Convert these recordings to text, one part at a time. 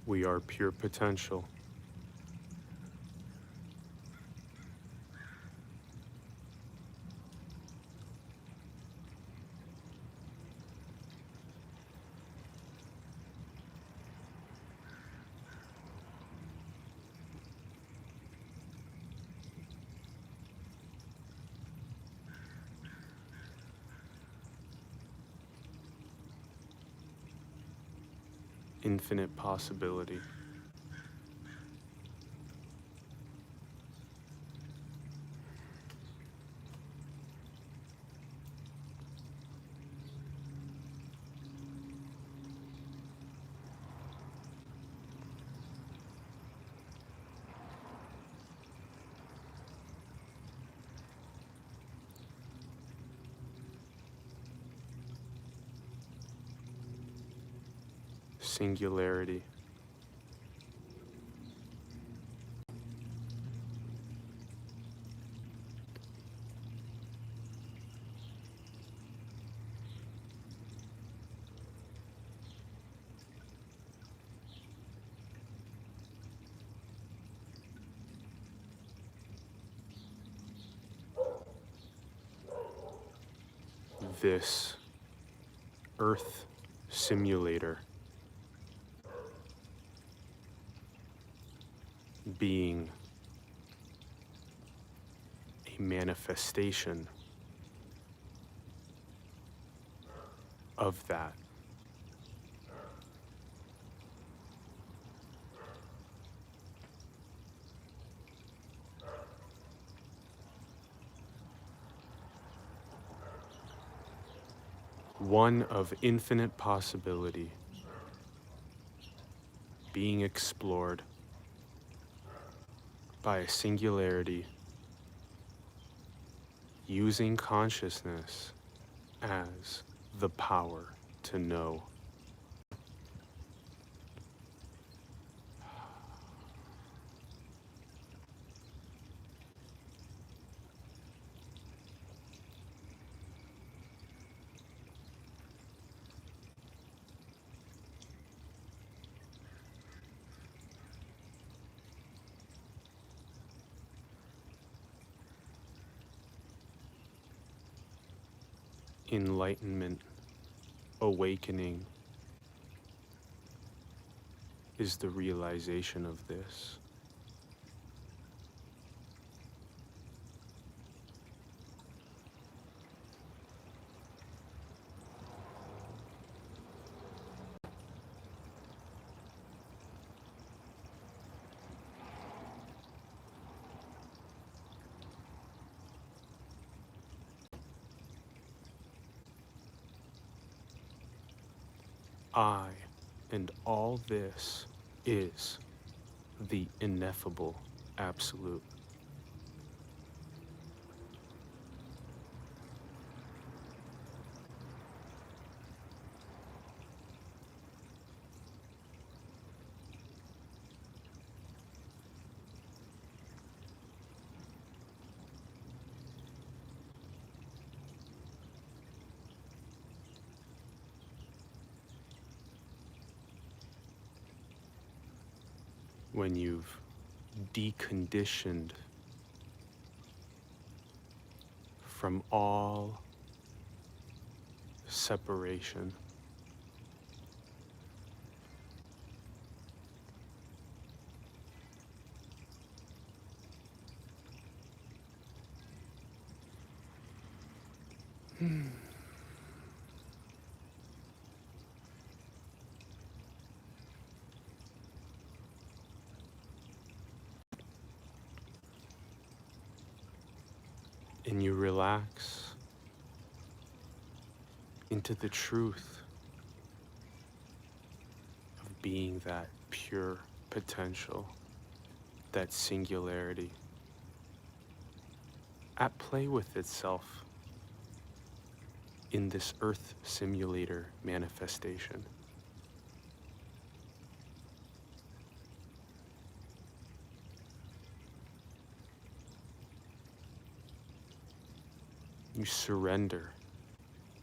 We are pure potential. Infinite possibility. Singularity. This Earth simulator being a manifestation of that. One of infinite possibility being explored by a singularity using consciousness as the power to know. Enlightenment, awakening is the realization of this. I and all this is the ineffable absolute. When you've deconditioned from all separation, and you relax into the truth of being that pure potential, that singularity, at play with itself in this Earth simulator manifestation. You surrender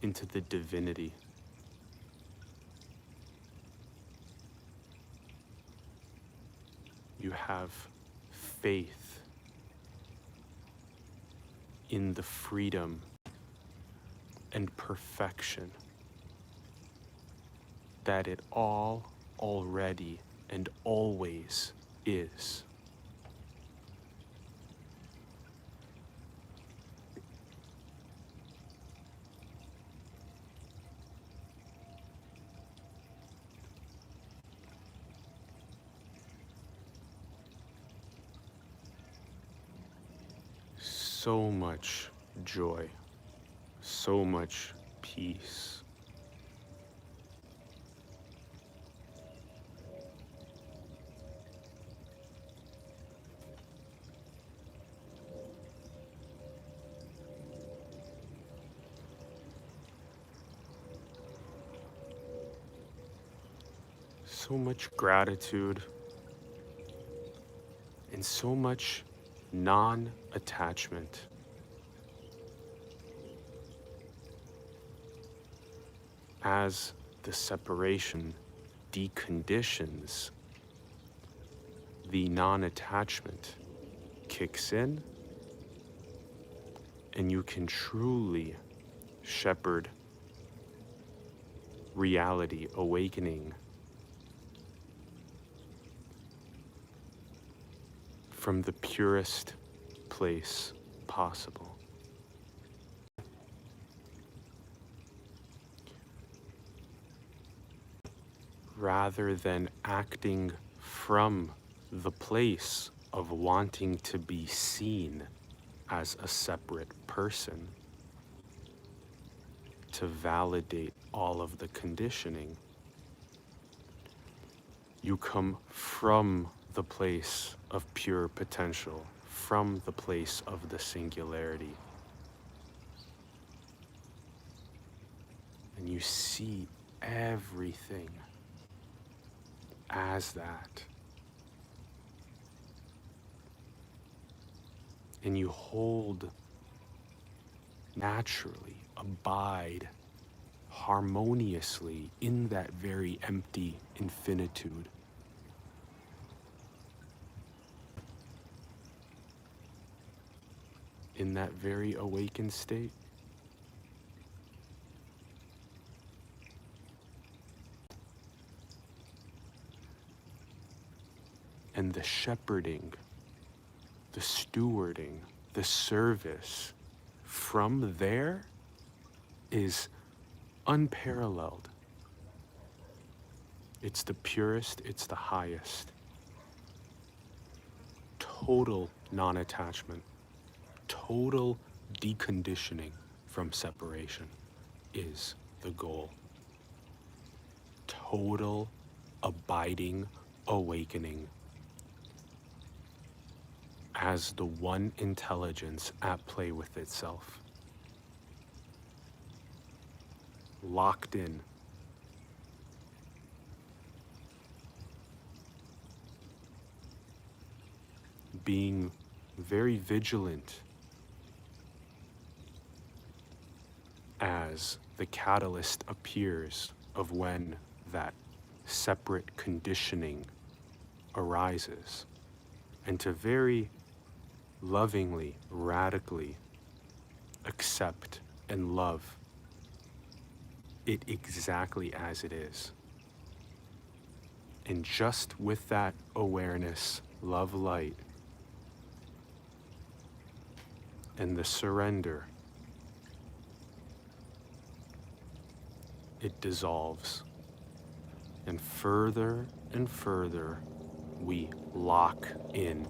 into the divinity. have faith in the freedom and perfection that it all already and always is. So much joy, so much peace. So much gratitude and so much non-attachment. As the separation deconditions, the non-attachment kicks in, and you can truly shepherd reality awakening from the purest place possible. Rather than acting from the place of wanting to be seen as a separate person, to validate all of the conditioning, you come from the place of pure potential, from the place of the singularity. And you see everything as that. And you hold naturally, abide harmoniously in that very empty infinitude. In that very awakened state. And the shepherding, the stewarding, the service from there is unparalleled. It's the purest, it's the highest. Total non-attachment, total deconditioning from separation is the goal. Total abiding awakening as the one intelligence at play with itself. Locked in. Being very vigilant as the catalyst appears of when that separate conditioning arises, and to very lovingly, radically accept and love it exactly as it is. And just with that awareness, love, light, and the surrender, it dissolves. And further we lock in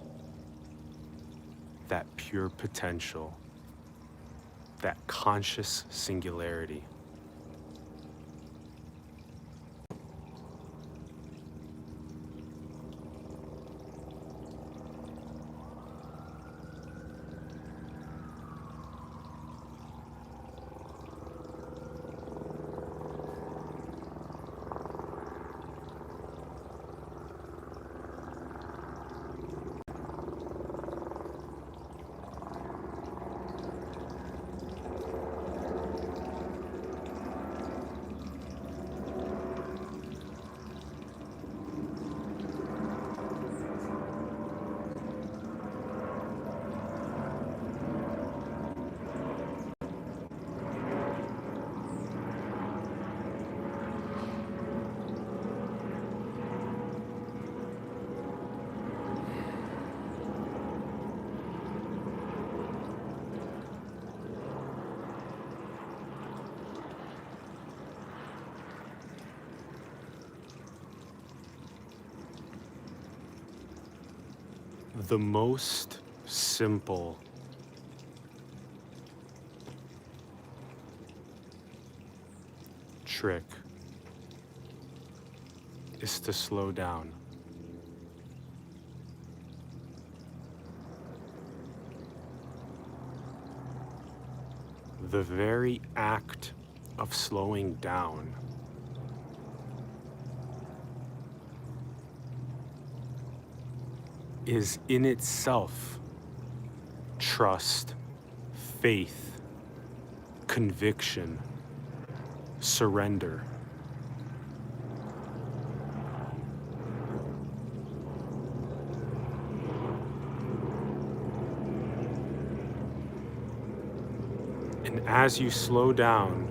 that pure potential, that conscious singularity. The most simple trick is to slow down. The very act of slowing down is in itself trust, faith, conviction, surrender. And as you slow down,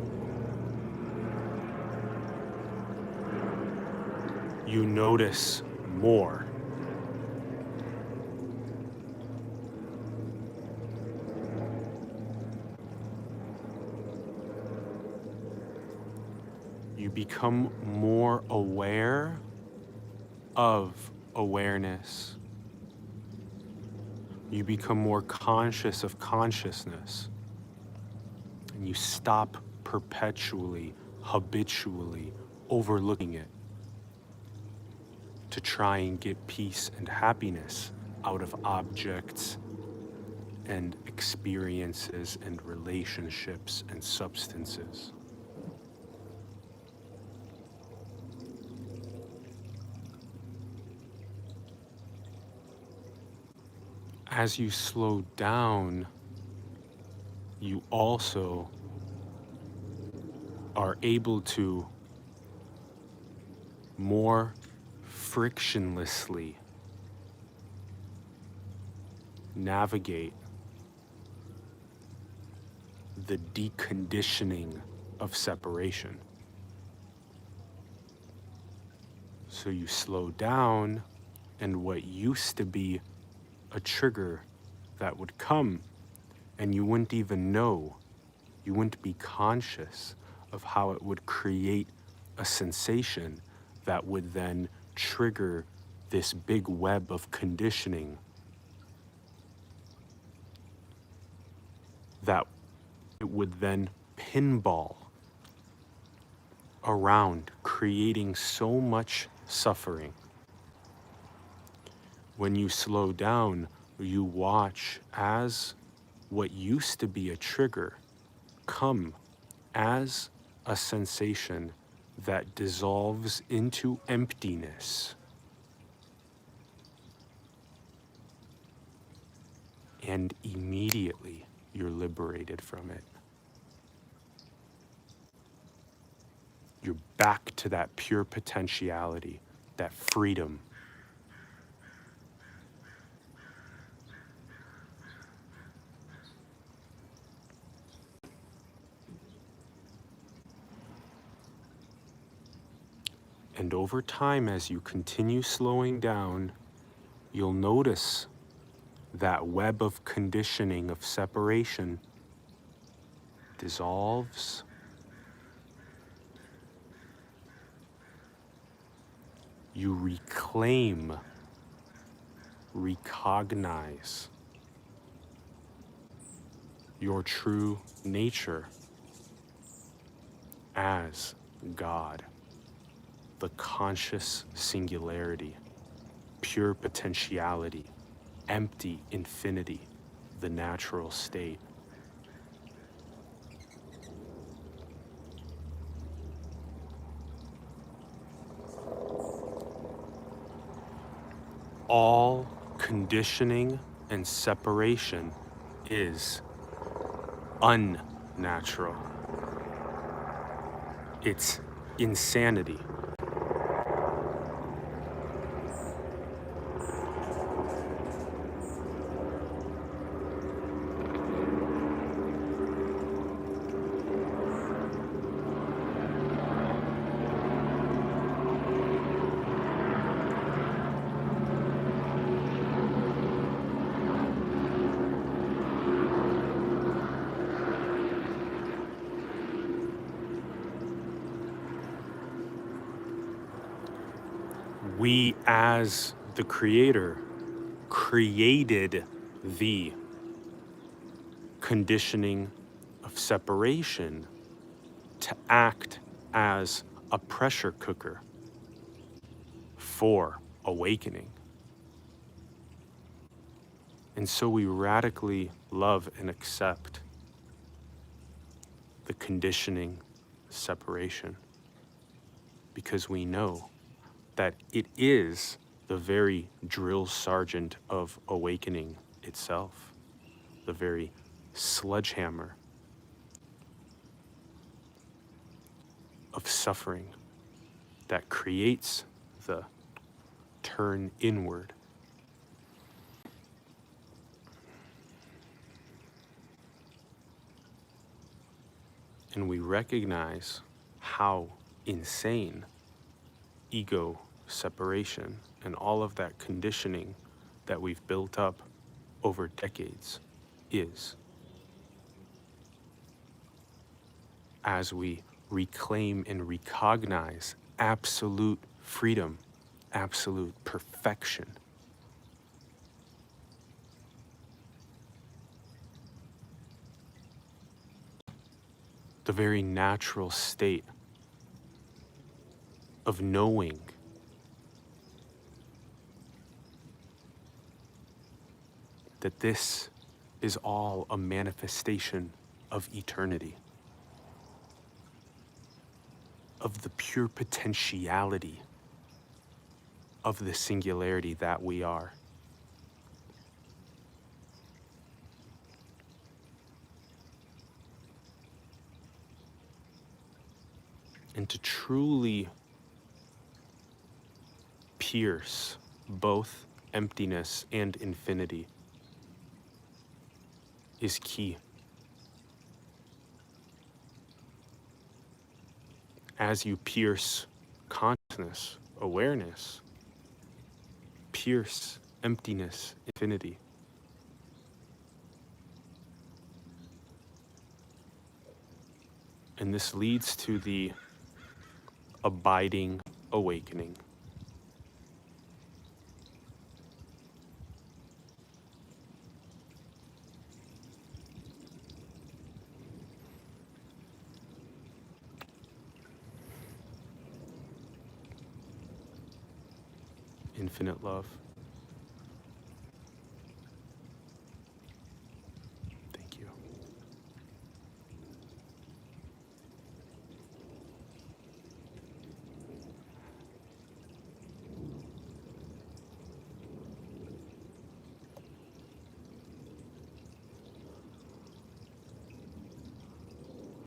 you notice more. You become more aware of awareness. You become more conscious of consciousness. And you stop perpetually, habitually overlooking it to try and get peace and happiness out of objects and experiences and relationships and substances. As you slow down, you also are able to more frictionlessly navigate the deconditioning of separation. So you slow down, and what used to be a trigger that would come, and you wouldn't even know, you wouldn't be conscious of how it would create a sensation that would then trigger this big web of conditioning that it would then pinball around, creating so much suffering. When you slow down, you watch as what used to be a trigger come as a sensation that dissolves into emptiness. And immediately you're liberated from it. You're back to that pure potentiality, that freedom. And over time, as you continue slowing down, you'll notice that web of conditioning of separation dissolves. You reclaim, recognize your true nature as God, the conscious singularity, pure potentiality, empty infinity, the natural state. All conditioning and separation is unnatural. It's insanity. We, as the creator, created the conditioning of separation to act as a pressure cooker for awakening. And so we radically love and accept the conditioning separation because we know that it is the very drill sergeant of awakening itself, the very sledgehammer of suffering that creates the turn inward. And we recognize how insane ego separation and all of that conditioning that we've built up over decades is, as we reclaim and recognize absolute freedom, absolute perfection. The very natural state of knowing that this is all a manifestation of eternity, of the pure potentiality of the singularity that we are. And to truly pierce both emptiness and infinity is key. As you pierce consciousness, awareness, pierce emptiness, infinity. And this leads to the abiding awakening. Infinite love.